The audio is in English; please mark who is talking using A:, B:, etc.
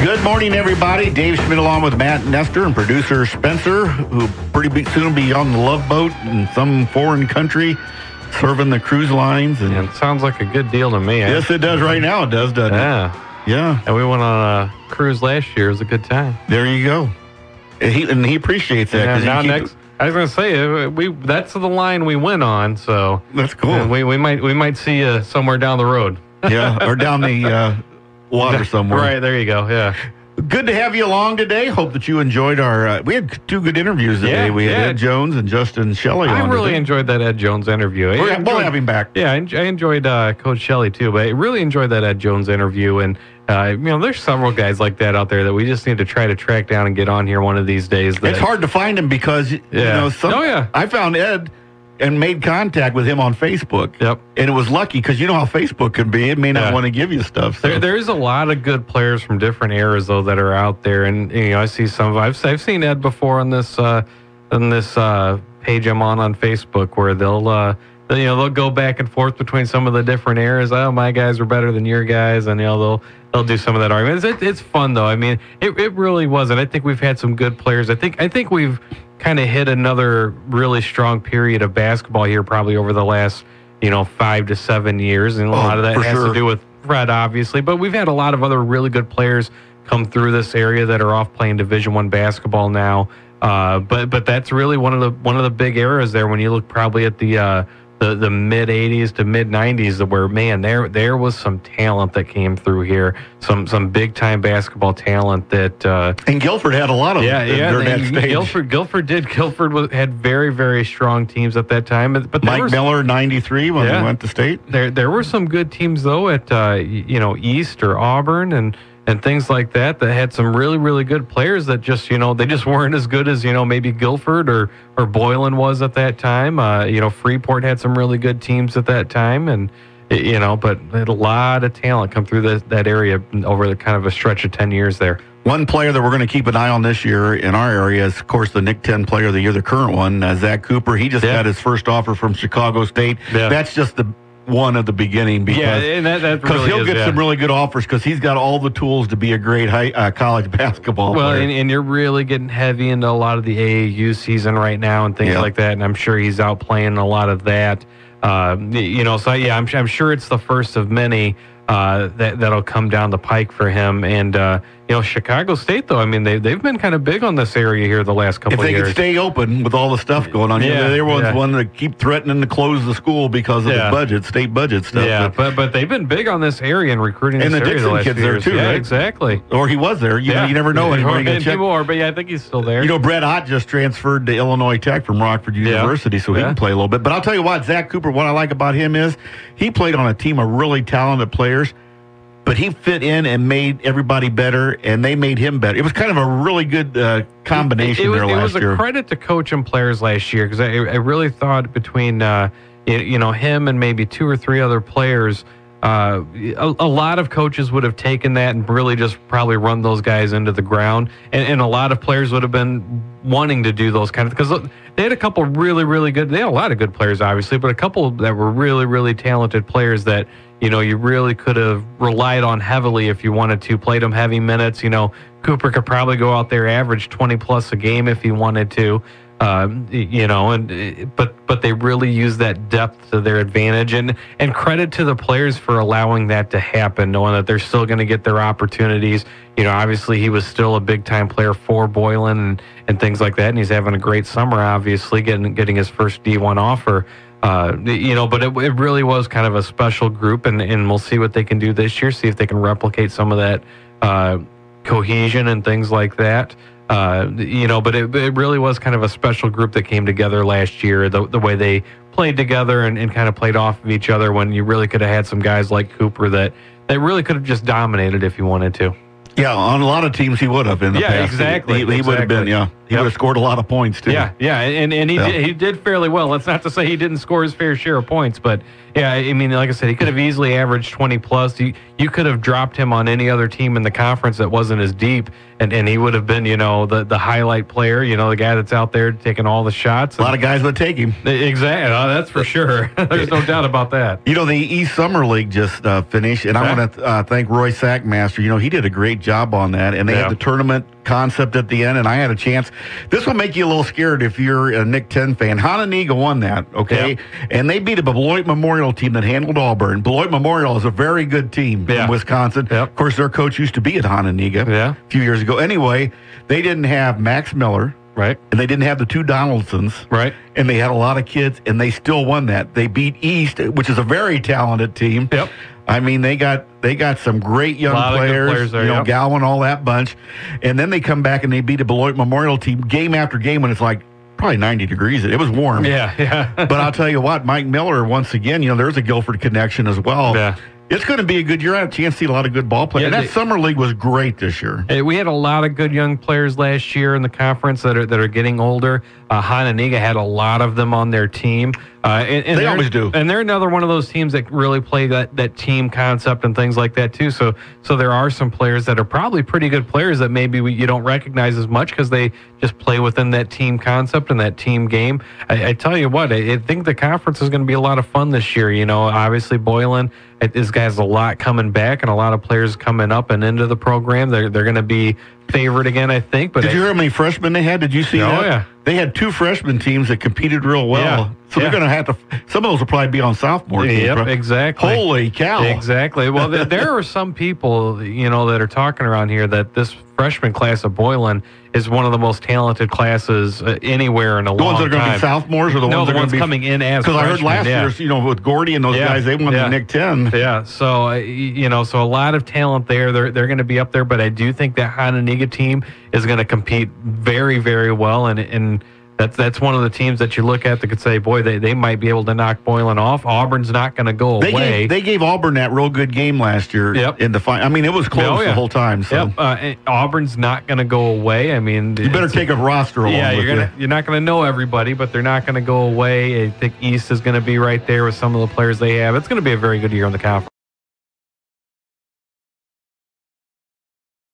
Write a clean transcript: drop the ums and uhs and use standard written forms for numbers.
A: Good morning, everybody. Dave Schmidt along with Matt Nestor and producer Spencer, who pretty soon will be on the Love Boat in some foreign country serving the cruise lines. And
B: it sounds like a good deal to me.
A: Yes, it does right now. It does, doesn't it? Yeah.
B: And we went on a cruise last year. It was a good time.
A: There you go. And he appreciates that.
B: I was going to say, that's the line we went on, so
A: that's cool.
B: We might see you somewhere down the road.
A: Yeah, or down the water somewhere.
B: Right, there you go, yeah.
A: Good to have you along today. Hope that you enjoyed our... we had two good interviews today. We had Ed Jones and Justin Shelley on
B: I really enjoyed that Ed Jones interview.
A: We'll have him back.
B: Yeah, I enjoyed Coach Shelley too, but I really enjoyed that Ed Jones interview. And, there's several guys like that out there that we just need to try to track down and get on here one of these days.
A: It's hard to find him because, I found Ed and made contact with him on Facebook.
B: Yep.
A: And it was lucky because you know how Facebook can be. It may not want to give you stuff. So.
B: There's a lot of good players from different eras, though, that are out there. And, I see some of I've seen Ed before on this page I'm on Facebook where they'll go back and forth between some of the different eras. Oh, my guys are better than your guys. And, they'll do some of that argument. It's fun, though. I mean, it really wasn't. I think we've had some good players. I think we've kind of hit another really strong period of basketball here probably over the last, 5 to 7 years. And a lot of that has to do with Fred, obviously. But we've had a lot of other really good players come through this area that are off playing Division I basketball now. But that's really one of the big eras there when you look probably at the mid 80s to mid 90s where, man, there was some talent that came through here, some big time basketball talent that
A: and Guilford had a lot of during that stage.
B: Guilford had very, very strong teams at that time. But
A: Mike Miller 93 when he went to state.
B: There were some good teams though at East or Auburn and things like that had some really, really good players that just, they just weren't as good as, maybe Guilford or Boylan was at that time. Freeport had some really good teams at that time. And, but they had a lot of talent come through that area over the kind of a stretch of 10 years there.
A: One player that we're going to keep an eye on this year in our area is, of course, the Nick 10 Player of the Year, the current one, Zach Couper. He just got his first offer from Chicago State. Yeah. That's just the one at the beginning because he'll get some really good offers because he's got all the tools to be a great college basketball player.
B: And you're really getting heavy into a lot of the AAU season right now and things like that, and I'm sure he's out playing a lot of that. I'm sure it's the first of many that'll come down the pike for him. And Chicago State, though, I mean, they've been kind of big on this area here the last couple of years.
A: If they could stay open with all the stuff going on, everyone's one to keep threatening to close the school because of the state budget stuff.
B: Yeah, but they've been big on this area and recruiting
A: and
B: this area
A: the last
B: few years.
A: There too, right?
B: Exactly.
A: Or he was there. You never know anymore.
B: I think he's still there.
A: Brett Ott just transferred to Illinois Tech from Rockford University, so he can play a little bit. But I'll tell you what, Zach Couper, what I like about him is he played on a team of really talented players. But he fit in and made everybody better, and they made him better. It was kind of a really good combination there last year.
B: It was a credit to coach and players last year because I really thought between him and maybe two or three other players, a lot of coaches would have taken that and really just probably run those guys into the ground, and a lot of players would have been wanting to do those kind of, because they had a couple really, really good. They had a lot of good players, obviously, but a couple that were really, really talented players that. You really could have relied on heavily if you wanted to, played them heavy minutes. Couper could probably go out there, average 20+ a game if he wanted to. But they really use that depth to their advantage, and credit to the players for allowing that to happen, knowing that they're still going to get their opportunities. Obviously he was still a big time player for Boylan and things like that, and he's having a great summer, obviously getting his first D1 offer. But it really was kind of a special group, and we'll see what they can do this year, see if they can replicate some of that cohesion and things like that. But it really was kind of a special group that came together last year, the way they played together and kind of played off of each other when you really could have had some guys like Couper that really could have just dominated if you wanted to.
A: Yeah, on a lot of teams he would have in the past.
B: Yeah, exactly.
A: He would have been, He would have scored a lot of points, too.
B: Yeah, and he did fairly well. That's not to say he didn't score his fair share of points, but, I mean, like I said, he could have easily averaged 20+. You could have dropped him on any other team in the conference that wasn't as deep, and he would have been, the highlight player, the guy that's out there taking all the shots.
A: A lot of guys would take him.
B: Exactly. That's for sure. There's no doubt about that.
A: The East Summer League just finished, and I want to thank Roy Sackmaster. He did a great job on that, and they had the tournament concept at the end, and I had a chance. This will make you a little scared if you're a Nick 10 fan. Hononegah won that, okay? And they beat a Beloit Memorial team that handled Auburn. Beloit Memorial is a very good team in Wisconsin. Of course, their coach used to be at Hononegah a few years ago. Anyway, they didn't have Max Miller.
B: Right.
A: And they didn't have the two Donaldsons.
B: Right.
A: And they had a lot of kids, and they still won that. They beat East, which is a very talented team.
B: Yep.
A: I mean, they got some great young players there, Gowan, all that bunch. And then they come back and they beat a Beloit Memorial team game after game when it's like probably 90 degrees. It was warm.
B: Yeah.
A: But I'll tell you what, Mike Miller, once again, there's a Guilford connection as well.
B: Yeah.
A: It's going to be a good year. I had a chance to see a lot of good ball players. And that summer league was great this year.
B: We had a lot of good young players last year in the conference that are getting older. Hononegah had a lot of them on their team. And
A: they always do.
B: And they're another one of those teams that really play that team concept and things like that too. So there are some players that are probably pretty good players that maybe you don't recognize as much because they just play within that team concept and that team game. I tell you what, I think the conference is going to be a lot of fun this year. Obviously Boylan, this guy has a lot coming back and a lot of players coming up and into the program. They're going to be favored again, I think. But
A: did you hear how many freshmen they had? Did you see that?
B: Oh, yeah.
A: They had two freshman teams that competed real well.
B: Yeah.
A: So they're going to have to, some of those will probably be on sophomore teams.
B: Yep, exactly.
A: Holy cow.
B: Exactly. Well, there are some people, that are talking around here that this freshman class of Boylan is one of the most talented classes anywhere in a long time.
A: The ones that are going to be sophomores or the ones that are going to be
B: coming in as freshmen?
A: Because I heard last year's, with Gordy and those guys, they won the Nick 10.
B: Yeah, so, so a lot of talent there. They're going to be up there, but I do think that Hononegah team is going to compete very, very well, and that's one of the teams that you look at that could say, boy, they might be able to knock Boylan off. Auburn's not going to go away.
A: They gave Auburn that real good game last year in the final. I mean, it was close the whole time. So.
B: Yep. Auburn's not going to go away. I mean,
A: you better take a roster along with you.
B: You're not going to know everybody, but they're not going to go away. I think East is going to be right there with some of the players they have. It's going to be a very good year in the conference.